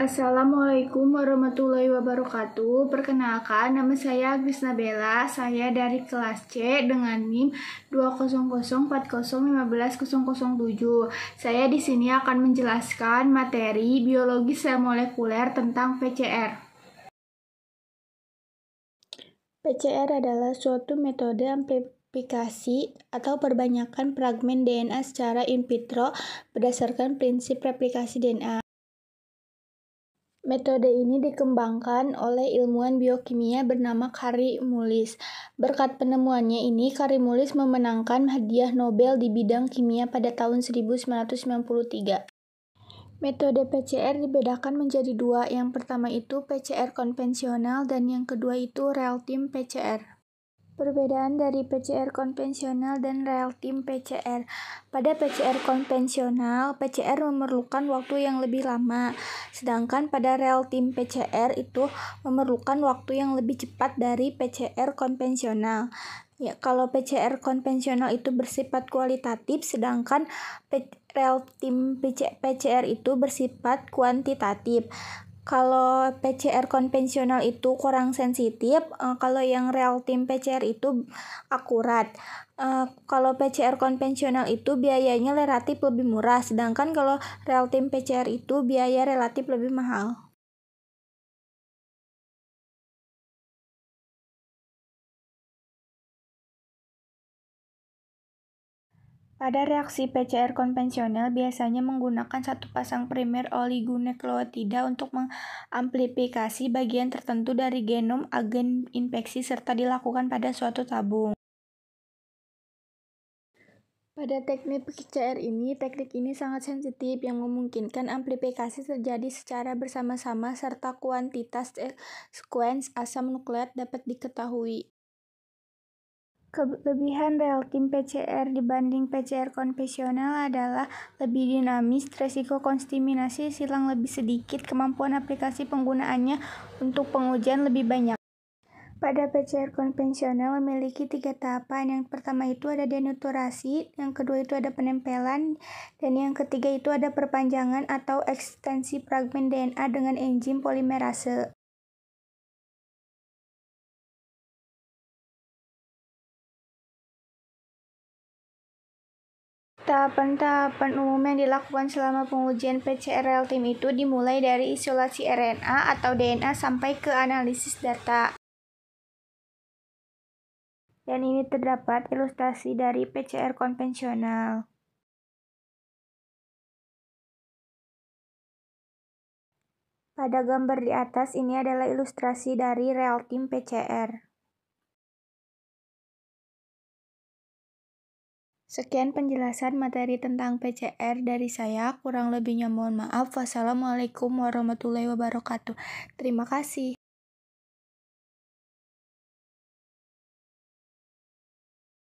Assalamualaikum warahmatullahi wabarakatuh. Perkenalkan, nama saya Krisna Bella. Saya dari kelas C dengan NIM 20040150007. Saya di sini akan menjelaskan materi biologi sel molekuler tentang PCR. PCR adalah suatu metode amplifikasi atau perbanyakan fragmen DNA secara in vitro berdasarkan prinsip replikasi DNA. Metode ini dikembangkan oleh ilmuwan biokimia bernama Kary Mullis. Berkat penemuannya ini, Kary Mullis memenangkan hadiah Nobel di bidang kimia pada tahun 1993. Metode PCR dibedakan menjadi dua. Yang pertama itu PCR konvensional dan yang kedua itu real-time PCR. Perbedaan dari PCR konvensional dan real-time PCR. Pada PCR konvensional, PCR memerlukan waktu yang lebih lama, sedangkan pada real-time PCR itu memerlukan waktu yang lebih cepat dari PCR konvensional. Ya, kalau PCR konvensional itu bersifat kualitatif, sedangkan real-time PCR itu bersifat kuantitatif. Kalau PCR konvensional itu kurang sensitif, kalau yang real-time PCR itu akurat. Kalau PCR konvensional itu biayanya relatif lebih murah, sedangkan kalau real-time PCR itu biaya relatif lebih mahal. Pada reaksi PCR konvensional biasanya menggunakan satu pasang primer oligonukleotida untuk mengamplifikasi bagian tertentu dari genom agen infeksi serta dilakukan pada suatu tabung. Pada teknik ini sangat sensitif yang memungkinkan amplifikasi terjadi secara bersama-sama serta kuantitas sekuens asam nukleat dapat diketahui. Kelebihan real-time PCR dibanding PCR konvensional adalah lebih dinamis, resiko kontaminasi silang lebih sedikit, kemampuan aplikasi penggunaannya untuk pengujian lebih banyak. Pada PCR konvensional memiliki 3 tahapan. Yang pertama itu ada denaturasi, yang kedua itu ada penempelan, dan yang ketiga itu ada perpanjangan atau ekstensi fragmen DNA dengan enzim polimerase. Tahapan-tahapan umum yang dilakukan selama pengujian PCR real-time itu dimulai dari isolasi RNA atau DNA sampai ke analisis data. Dan ini terdapat ilustrasi dari PCR konvensional. Pada gambar di atas ini adalah ilustrasi dari real-time PCR. Sekian penjelasan materi tentang PCR dari saya. Kurang lebihnya mohon maaf. Wassalamualaikum warahmatullahi wabarakatuh. Terima kasih.